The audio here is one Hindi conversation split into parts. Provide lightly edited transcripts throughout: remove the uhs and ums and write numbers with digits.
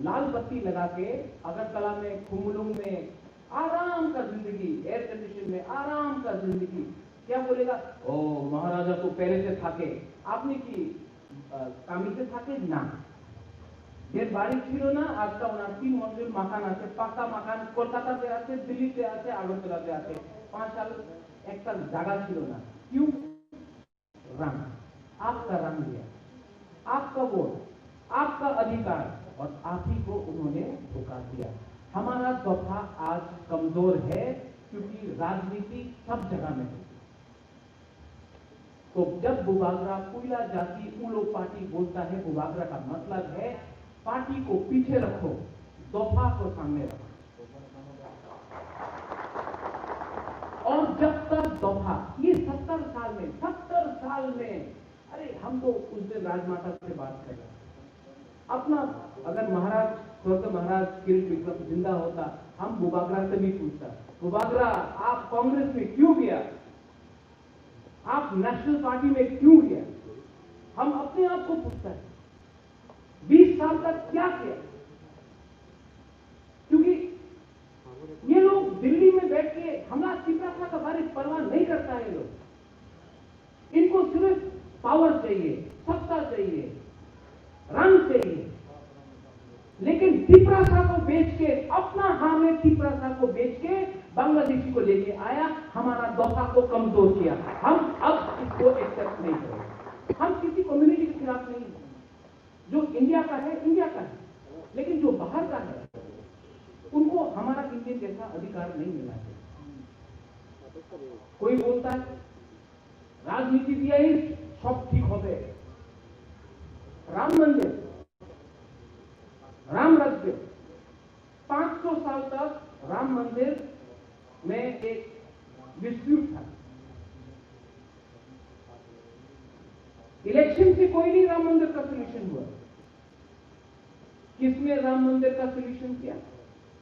लाल बत्ती लगा के अगरतला में, खुमलुंग में आराम का जिंदगी, एयर कंडीशन में आराम का जिंदगी, क्या बोलेगा? ओ महाराजा तो पहले से थाके, आपने की कामी से थाके ना যে বাড়ি ছিল না আজটা ওনার 3 মঞ্জিল মাকান আছে, পাকা মাকান, কলকাতাতে আছে, দিল্লিতে আছে, আগরতলাতে আছে। 5 साल একটা জায়গা ছিল না। क्यों? रंग, आपका रंग लिया, आपका वोट, आपका अधिकार, और आप ही को उन्होंने धोखा दिया। हमारा दफा आज कमजोर है क्योंकि राजनीति सब जगह में है। तो जब बुबागरा कोयला जाति उलो पार्टी बोलता है, बुबागरा का मतलब है पार्टी को पीछे रखो, दफा को सामने रखो। और जब तक दफा, ये 70 साल में, अरे हम तो उस दिन राजमाता से बात कर रहे हैं अपना, अगर महाराज स्वर्गीय महाराज किरीट विक्रम जिंदा होता, हम बुबागरा से भी पूछता, बुबागरा आप कांग्रेस में क्यों गया, आप नेशनल पार्टी में क्यों गया? हम अपने आप को पूछता है 20 साल तक क्या किया? क्योंकि ये लोग दिल्ली में बैठ के हमला चिपरासा का बारे परवाह नहीं करता है। लोग, इनको सिर्फ पावर चाहिए, सत्ता चाहिए, रंग चाहिए। लेकिन चिपरासा को बेच के, अपना हामे चिपरासा को बेच के बांग्लादेशी को लेके आया, हमारा दफा को कमजोर किया। हम अब इसको एक्सेप्ट नहीं करेंगे। हम किसी कम्युनिटी के खिलाफ नहीं, जो इंडिया का है इंडिया का है, लेकिन जो बाहर का है उनको हमारा इंडियन जैसा अधिकार नहीं मिला है। कोई बोलता है राजनीति दिया ही सब ठीक हो गए, राम मंदिर, राम राज्य, 500 साल तक राम मंदिर में एक डिस्प्यूट था। इलेक्शन से कोई नहीं राम मंदिर का सोल्यूशन हुआ। किसने राम मंदिर का सोल्यूशन किया?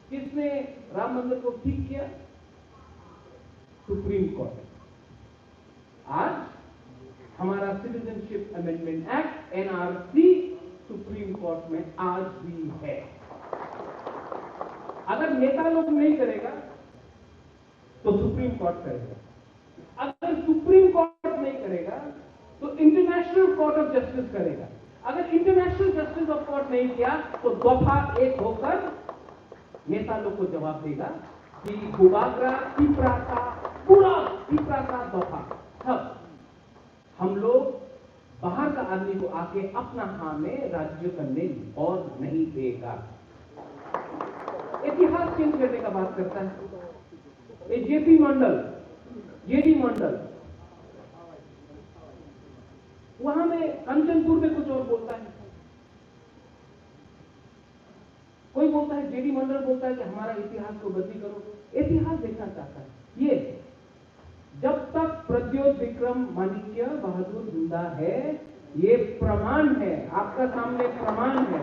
किसने राम मंदिर को ठीक किया? Supreme court. आज हमारा citizenship amendment act NRC supreme court में आज भी है। अगर नेता लोग नहीं करेगा तो सुप्रीम कोर्ट करेगा। अगर सुप्रीम कोर्ट नहीं करेगा तो इंटरनेशनल कोर्ट ऑफ जस्टिस करेगा। अगर इंटरनेशनल जस्टिस ऑफ कोर्ट नहीं किया तो दफा 1 होकर नेता लोग को जवाब देगा कि बुबागरा, चिपरासा, पूरा चिपरासा दफा सब हम लोग बाहर का आदमी को आके अपना हां में राज्य करने और नहीं देगा। इतिहास चेंज करने का बात करता है। ये जेपी मंडल, जेडी मंडल, वहां में कंचनपुर में कुछ और बोलता है। कोई बोलता है, जेडी मंडल बोलता है कि हमारा इतिहास को बदली करो। इतिहास देखना चाहता है। ये जब तक प्रद्योत विक्रम माणिक्य बहादुर जिंदा है, ये प्रमाण है, आपका सामने प्रमाण है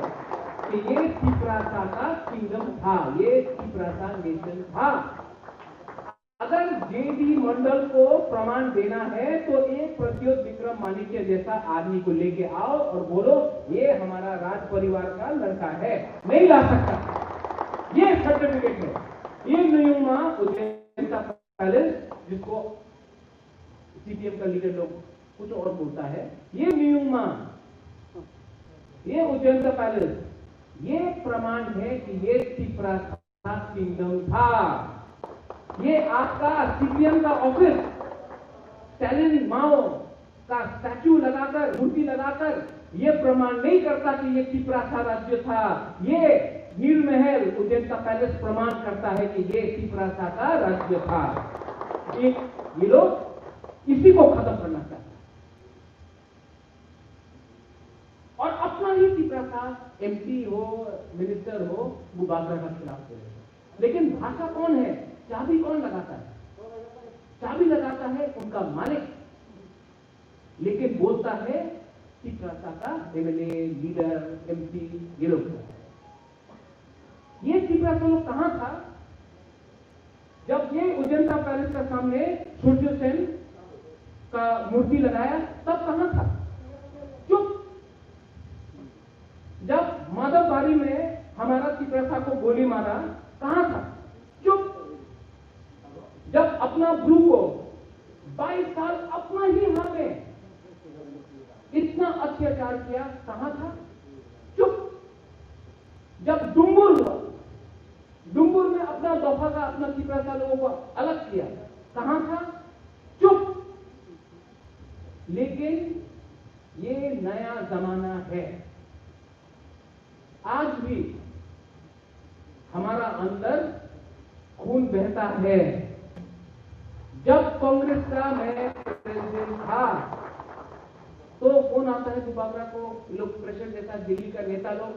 कि ये चिपरासा का किंगडम था, ये चिपरासा नेशन था। अगर जेडी मंडल को प्रमाण देना है तो एक प्रद्योत विक्रम माणिक्य जैसा आदमी को लेके आओ और बोलो ये हमारा राज परिवार का लड़का है। नहीं ला सकता, ये सर्टिफिकेट है। ये न्यूमा उज्जैन पैलेस, जिसको सीपीएम का लीडर लोग कुछ और बोलता है, ये न्यूमा, ये उज्जैन का पैलेस, ये प्रमाण है कि ये चिपरासा किंगडम था। ये आपका सीपीएम का ऑफिस स्टैलिन माओ का स्टैच्यू लगाकर, मूर्ति लगाकर ये प्रमाण नहीं करता कि ये चिपरासा राज्य था। ये नील महल उज्जैन का पैलेस प्रमाण करता है कि ये चिपरासा का राज्य था। ये लोग इसी को खत्म करना चाहते हैं और अपना ही चिपरासा एमपी हो, मिनिस्टर हो, बुबागरा का खिलाफ करेगा। लेकिन भाषा कौन है? चाबी कौन लगाता है? चाबी लगाता है उनका मालिक, लेकिन बोलता है चिपरासा का एमएलए, लीडर, एमपी, ये लोग। ये चिपरासा लोग कहां था जब ये उज्जैन का पैलेस का सामने सूर्य सेन का मूर्ति लगाया? तब कहां था? चुप। जब माधवबाड़ी में हमारा चित्रसा को गोली मारा, कहां था? चुप। जब अपना ब्लू को 22 साल अपना ही हाथ में इतना अत्याचार किया, कहां था? चुप। जब डुम्बुर हुआ, डुम्बुर में अपना दफा का अपना चित्रसा लोगों को अलग किया, कहां था? चुप। लेकिन ये नया जमाना है। आज भी हमारा अंदर खून बहता है। जब कांग्रेस का मैं प्रेसिडेंट था तो कौन आता है दुबारा को, लोग प्रेशर देता, दिल्ली का नेता लोग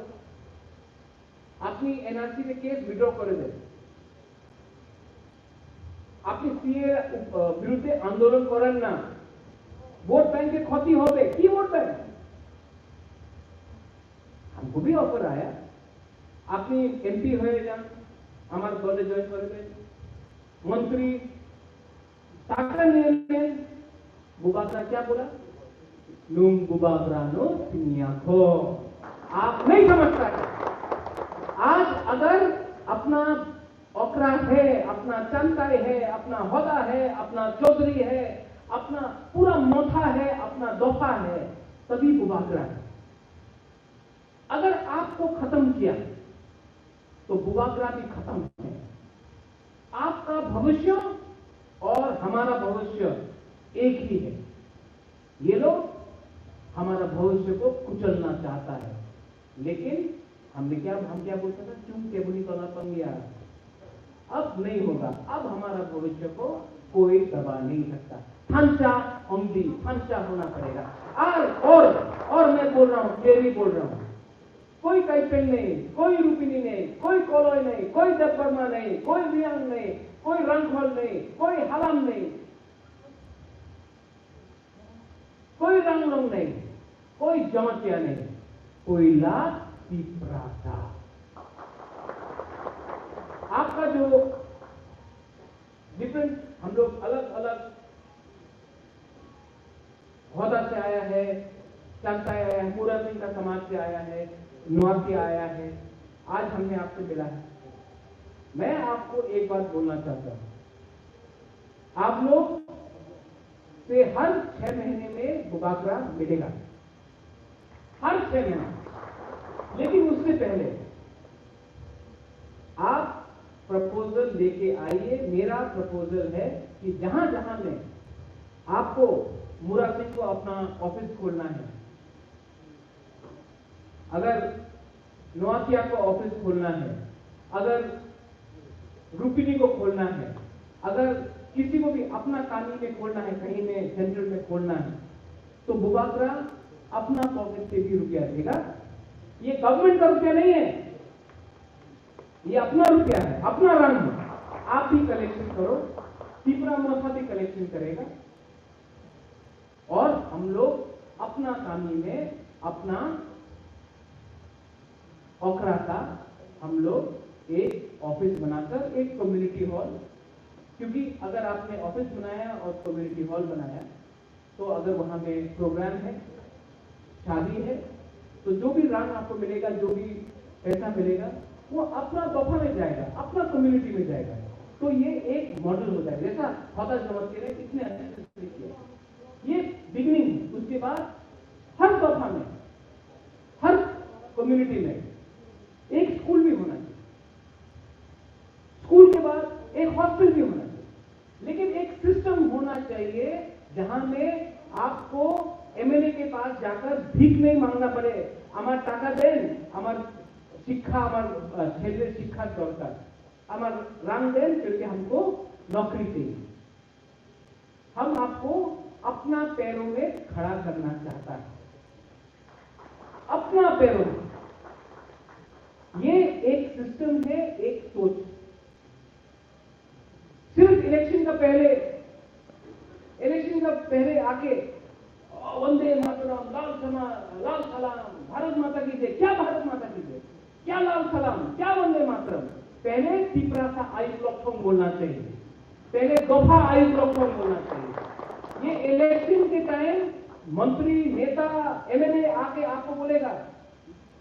अपनी एनआरसी में केस विड्रॉ कर दे, अपनी सीए विरुद्ध आंदोलन करें ना, वोट बैंक के क्षति होते कि वोट बैंक। हमको भी ऑफर आया, अपनी एमपी हुए जान हमारे दल जॉइन कर मंत्री टाका नियम बुबाकरा क्या बोला? लुम बुबाकरा नो सिनियाखो। आप नहीं समझता है। आज अगर अपना ओकरा है, अपना चंताई है, अपना होदा है, अपना चौधरी है, अपना पूरा मोथा है, अपना दोफा है, तभी बुबाकरा है। अगर आपको खत्म किया तो बुबाकरा भी खत्म है। आपका भविष्य और हमारा भविष्य एक ही है। ये लोग हमारा भविष्य को कुचलना चाहता है, लेकिन हम क्या बोलते थे? चुप के बुनी तो ना पंगिया। अब नहीं होगा। अब हमारा भविष्य को कोई दबा नहीं सकता। फंसा उंगली फंसा होना पड़ेगा। और मैं बोल रहा हूं, क्लियरली बोल रहा हूं, कोई कैपेन नहीं, कोई रूपिनी नहीं, कोई कोलोई नहीं, कोई देवबर्मा नहीं, कोई रियांग नहीं, कोई रंगखोल नहीं, कोई हलाम नहीं, कोई रंगलोंग नहीं, कोई जमतिया नहीं, कोई लात पिपरासा। आपका जो डिफरेंट, हम लोग अलग अलग होदा से आया है, चलता आया है, पूरा सिंह का समाज से आया है, नुआसी आया है, आज हमने आपसे मिला है। मैं आपको एक बात बोलना चाहता हूं, आप लोग से हर 6 महीने में बुबाकरा मिलेगा, हर 6 महीने। लेकिन उससे पहले आप प्रपोजल लेके आइए। मेरा प्रपोजल है कि जहां जहां में आपको मुरा सिंह को अपना ऑफिस खोलना है, अगर नौसिया को ऑफिस खोलना है, अगर रूपिनी को खोलना है, अगर किसी को भी अपना कानून में खोलना है, कहीं में सेंट्रल में खोलना है, तो बुबाकरा अपना पॉकेट से भी रुपया देगा। ये गवर्नमेंट का रुपया नहीं है, ये अपना रुपया है, अपना रंग है। आप भी कलेक्शन करो, तीसरा मोथा भी कलेक्शन करेगा, और हम लोग अपना कानून में अपना ओखरा का हम लोग एक ऑफिस बनाकर एक कम्युनिटी हॉल, क्योंकि अगर आपने ऑफिस बनाया और कम्युनिटी हॉल बनाया तो अगर वहां में प्रोग्राम है, शादी है, तो जो भी रंग आपको मिलेगा, जो भी पैसा मिलेगा, वो अपना दफा में जाएगा, अपना कम्युनिटी में जाएगा। तो ये एक मॉडल होता है, जैसा होता समझते रहे कितने अच्छे से किया। ये बिगिनिंग, उसके बाद हर दफा में, हर कम्युनिटी में एक स्कूल भी होना चाहिए, स्कूल के बाद एक हॉस्पिटल भी होना चाहिए, लेकिन एक सिस्टम होना चाहिए जहां में आपको एमएलए के पास जाकर भीख नहीं मांगना पड़े। हमार टाका देन, हमार शिक्षा, हमार छेले शिक्षा दरकार, हमार रंग देन, क्योंकि हमको नौकरी चाहिए। हम आपको अपना पैरों में खड़ा करना चाहता है, अपना पैरों में। ये एक सिस्टम है, एक सोच। सिर्फ इलेक्शन का पहले आके वंदे मातरम, लाल सलाम, भारत माता की जय। क्या भारत माता की जय, क्या लाल सलाम, क्या वंदे मातरम? पहले तीसरा सा आयुष लक्षण बोलना चाहिए, पहले दफा आयुष लक्षण बोलना चाहिए। ये इलेक्शन के टाइम मंत्री, नेता, एमएलए आके आपको बोलेगा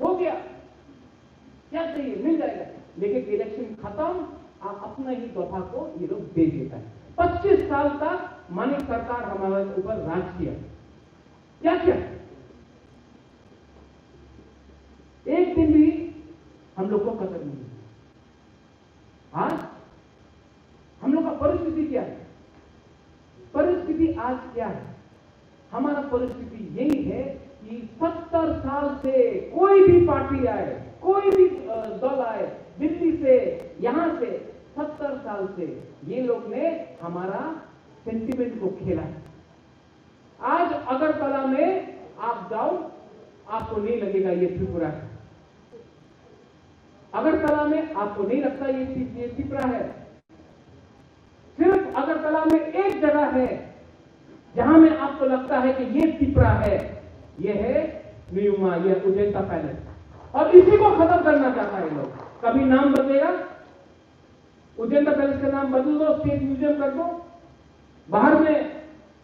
हो गया, क्या चाहिए मिल जाएगा, लेकिन इलेक्शन खत्म, अपना ही दफा को ये लोग दे देता है। 25 साल तक मानिक सरकार हमारे ऊपर राज किया, क्या किया? एक दिन भी हम लोग को कदर नहीं। आज हम लोग का परिस्थिति क्या है? परिस्थिति आज क्या है? हमारा परिस्थिति यही है कि 70 साल से कोई भी पार्टी आए, कोई भी दल आए, दिल्ली से, यहां से, 70 साल से ये लोग ने हमारा सेंटिमेंट को खेला है। आज अगरतला में आप जाओ, आपको नहीं लगेगा ये त्रिपुरा है। अगरतला में आपको नहीं लगता ये त्रिपुरा है। सिर्फ अगरतला में एक जगह है जहां में आपको लगता है कि ये त्रिपुरा है, ये है न्यूमा, ये उजैता पैलेस, और इसी को खत्म करना चाहता है लोग। कभी नाम बदलेगा, उजैता पैलेस का नाम बदल दो, स्टेट म्यूजियम कर दो, बाहर में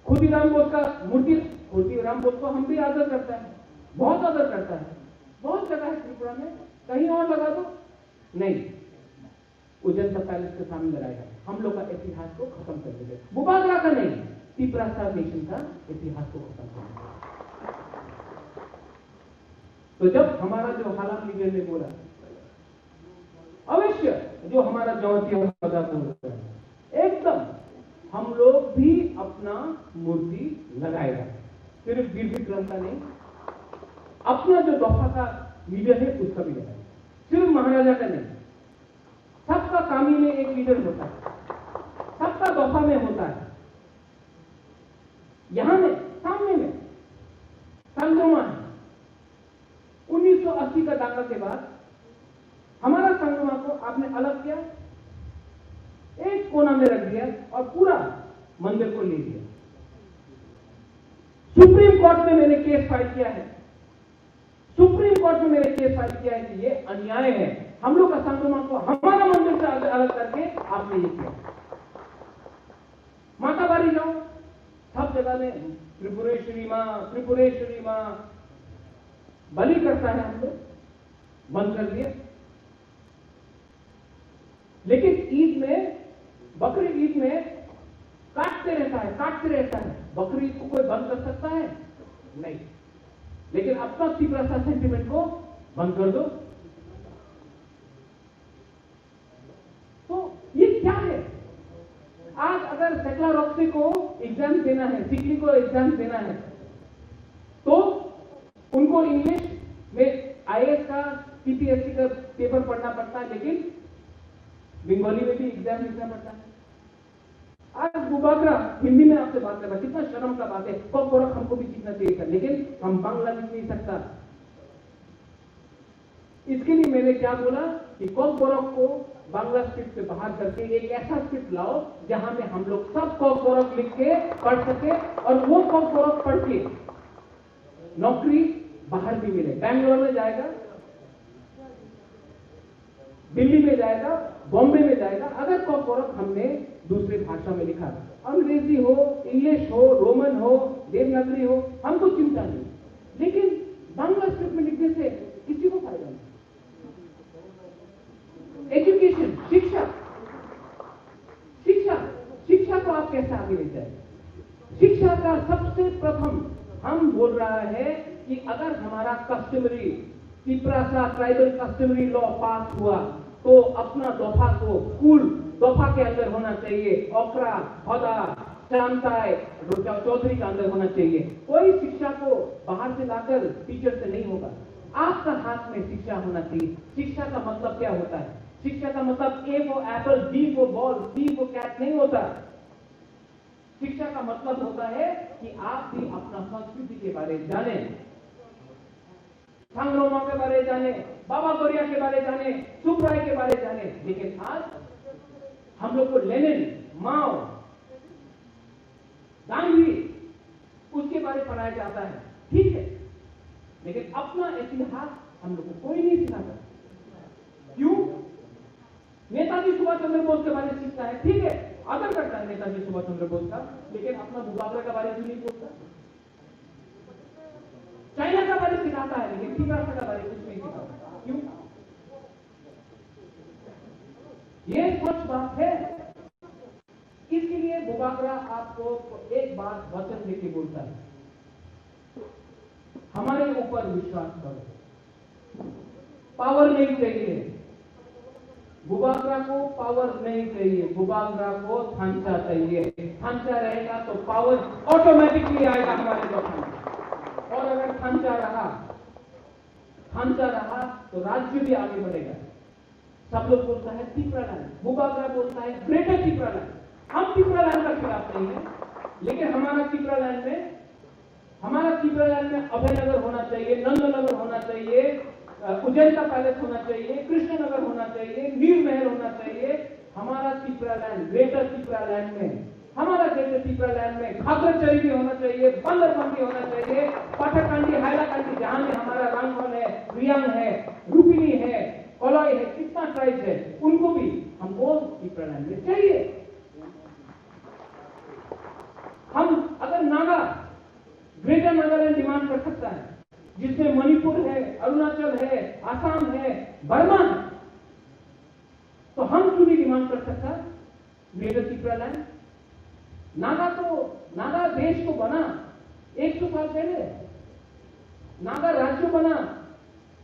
खुदीराम बोस का मूर्ति, खुदीराम बोस को हम भी आदर करता है, बहुत आदर करता है, बहुत जगह है त्रिपुरा में, कहीं और लगा दो, नहीं, उजैता पैलेस के सामने लगाएगा। हम लोग का इतिहास को खत्म कर देंगे, बुबागरा का नहीं, त्रिपुरा नेशन का इतिहास को खत्म कर देंगे। तो जब हमारा जो हालात लीडर ने बोला, अवश्य जो हमारा जौहती बोलता है, एकदम हम लोग भी अपना मूर्ति लगाएगा, सिर्फ वीर विक्रम का नहीं, अपना जो दफा का लीडर है उसका भी लगाएगा, सिर्फ महाराजा का नहीं। सबका कामी में एक लीडर होता है, सबका दफा में होता है। यहां में सामने में संगमा है। 1980 का दांगा के बाद हमारा संगमा को आपने अलग किया, एक कोना में रख दिया और पूरा मंदिर को ले लिया। सुप्रीम कोर्ट में मैंने केस फाइल किया है, सुप्रीम कोर्ट में मैंने केस फाइल किया है कि ये अन्याय है, हम लोग का संगमा को हमारा मंदिर से अलग करके आपने ये किया। माताबारी जाओ, सब जगह में त्रिपुरेश्वरी मां बलि करता है, हम लोग बंद कर दिया। लेकिन ईद में, बकरी ईद में काटते रहता है। बकरी ईद को कोई बंद कर सकता है? नहीं। लेकिन अब तक त्रिपुरा सेंटिमेंट को बंद कर दो। तो ये क्या है? आज अगर सेक्युलर ऑक्सी को एग्जाम देना है, सिकली को एग्जाम देना है, तो उनको इंग्लिश में आईएएस का, सीपीएससी का पेपर पढ़ना पड़ता है, लेकिन बंगाली में भी एग्जाम लिखना पड़ता है। आज बुबागरा हिंदी में आपसे बात कर रहा है, कितना शर्म का बात है। कोरक हमको भी सीखना चाहिए था, लेकिन हम बांग्ला लिख नहीं सकता। इसके लिए मैंने क्या बोला कि कोरक को बांग्ला स्क्रिप्ट से बाहर करके एक ऐसा स्क्रिप्ट लाओ जहां में हम लोग सब कोरक लिख के पढ़ सके, और वो कोरक पढ़ के नौकरी बाहर भी मिले। बैंगलोर में जाएगा, दिल्ली में जाएगा, बॉम्बे में जाएगा। अगर कोरक हमने दूसरी भाषा में लिखा, अंग्रेजी हो, इंग्लिश हो, रोमन हो, देवनागरी हो, हमको चिंता नहीं, लेकिन बांग्ला स्क्रिप्ट में लिखने से किसी को फायदा नहीं। एजुकेशन, शिक्षा को आप कैसे आगे ले जाए? शिक्षा का सबसे प्रथम हम बोल रहा है कि अगर हमारा customary Tripura tribal customary law पास हुआ तो अपना दफा को स्कूल दफा के अंदर होना चाहिए, ओकरा, हदा, चांताय, चौधरी का अंदर होना चाहिए। कोई शिक्षा को बाहर से लाकर टीचर से नहीं होगा, आपका हाथ में शिक्षा होना चाहिए। शिक्षा का मतलब क्या होता है? शिक्षा का मतलब A for apple, B for ball, C for cat नहीं होता। शिक्षा का मतलब होता है कि आप भी अपना संस्कृति के बारे में जाने, सांगरोमा के बारे में जाने, बाबा गौरिया के बारे में जाने, सुखराय के बारे में जाने। लेकिन आज हम लोग को लेनिन, माओ, गांधी, उसके बारे में पढ़ाया जाता है, ठीक है, लेकिन अपना इतिहास हम लोग को कोई नहीं सिखाता। क्यों? नेताजी सुभाष चंद्र बोस के बारे में सीखता है, ठीक है, आदर करता है नेताजी सुभाष चंद्र बोस का, लेकिन अपना बुबागरा के बारे में नहीं बोलता। चाइना का बारे में सिखाता है, लेकिन त्रिपुरा का बारे में कुछ नहीं सिखाता। क्यों? ये सच बात है। इसके लिए बुबागरा आपको एक बात वचन देके बोलता है, हमारे ऊपर विश्वास करो। पावर नहीं चाहिए बुबागरा को, पावर नहीं चाहिए बुबागरा को, थांचा चाहिए। थांचा रहेगा तो पावर ऑटोमेटिकली आएगा हमारे लोगों में। और अगर थांचा रहा तो राज्य भी आगे बढ़ेगा। सब लोग बोलता है तिपरालैंड, बुबागरा बोलता है ग्रेटर तिपरालैंड। हम तिपरालैंड का खिलाफ नहीं है, लेकिन हमारा तिपरालैंड में अभयनगर होना चाहिए, नंदनगर होना चाहिए, उज्जैन का पैलेस होना चाहिए, कृष्णनगर होना चाहिए, नीर महल होना चाहिए। हमारा तिपरालैंड, ग्रेटर तिपरालैंड में, हमारा ग्रेटर तिपरालैंड में खागरचरी भी होना चाहिए, बंदरबंदी होना चाहिए, पाठाकांडी, हाइलाकांडी, जहां में हमारा रंगमहल है, रियांग है, रुपिनी है, कोलाई है, कितना ट्राइब है, उनको भी हमको तिपरालैंड में चाहिए। हम अगर नागा ग्रेटर नागालैंड डिमांड कर सकता है, जिसमें मणिपुर है, अरुणाचल है, आसाम है, बर्मा है, तो हम क्यों नहीं डिमांड कर सकता ग्रेटर तिपरालैंड? नागा देश को बना 100 साल पहले, नागा राज्य बना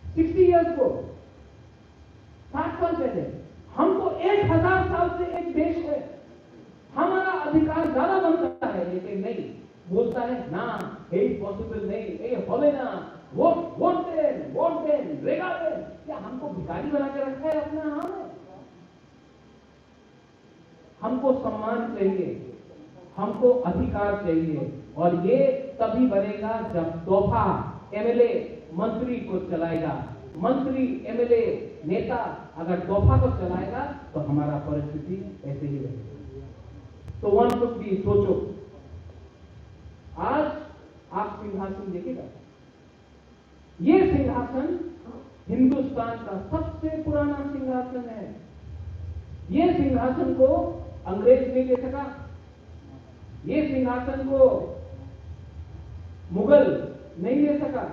60 इयर्स को, 60 साल पहले। हम तो 1000 साल से एक देश है, हमारा अधिकार ज्यादा बनता है, लेकिन नहीं बोलता है ना, हे पॉसिबल नहीं, ये होले ना, वोट देन रेगा देन। क्या हमको भिखारी बना के रखा है अपना? हमको सम्मान चाहिए, हमको अधिकार चाहिए, और ये तभी बनेगा जब तोहफा एमएलए मंत्री को चलाएगा। मंत्री एमएलए नेता अगर तोहफा को चलाएगा तो हमारा परिस्थिति ऐसे ही रहेगी। तो वन कुछ भी सोचो, आज आप सिंहासन देखिएगा, ये सिंहासन हिंदुस्तान का सबसे पुराना सिंहासन है। ये सिंहासन को अंग्रेज नहीं ले सका, ये सिंहासन को मुगल नहीं ले सका,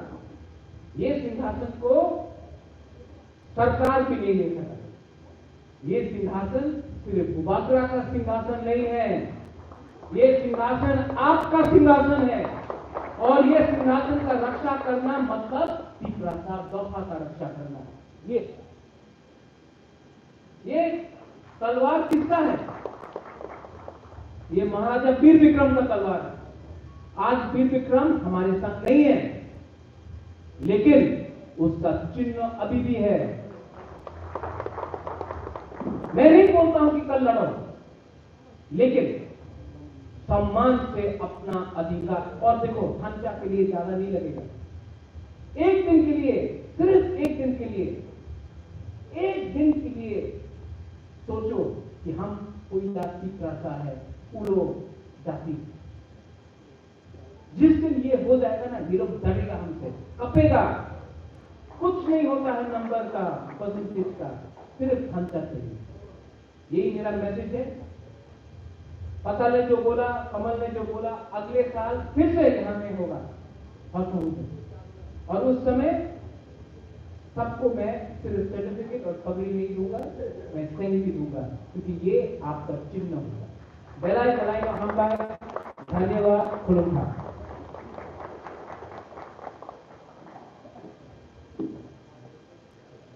ये सिंहासन को सरकार भी नहीं ले सका। ये सिंहासन सिर्फ बुबागरा का सिंहासन नहीं है, ये सिंहासन आपका सिंहासन है। और ये सिंहासन का रक्षा करना मतलब तोहफा का रक्षा करना है। ये तलवार किसका है? ये महाराजा वीर विक्रम का तलवार है। आज वीर विक्रम हमारे साथ नहीं है, लेकिन उसका चिन्ह अभी भी है। मैं नहीं बोलता हूं कि कल लड़ो, लेकिन सम्मान से अपना अधिकार। और देखो, थांचा के लिए ज्यादा नहीं लगेगा, एक दिन के लिए, सिर्फ एक दिन के लिए सोचो कि हम कोई जाति प्राता है, उड़ो जाति। जिस दिन ये हो जाएगा ना, ये लोग डरेगा हमसे, कपेगा। कुछ नहीं होता है नंबर का, परसेंटेज का, सिर्फ थांचा चाहिए। यही मेरा मैसेज है। पता ने जो बोला, कमल ने जो बोला, अगले साल फिर से यहां में होगा और उस समय सबको मैं सिर्फ सर्टिफिकेट और पगड़ी नहीं दूंगा, मैं सैनिक भी दूंगा, क्योंकि ये आपका चिन्ह होगा। बेलाई बेलाई हम धन्यवाद खुलूंगा।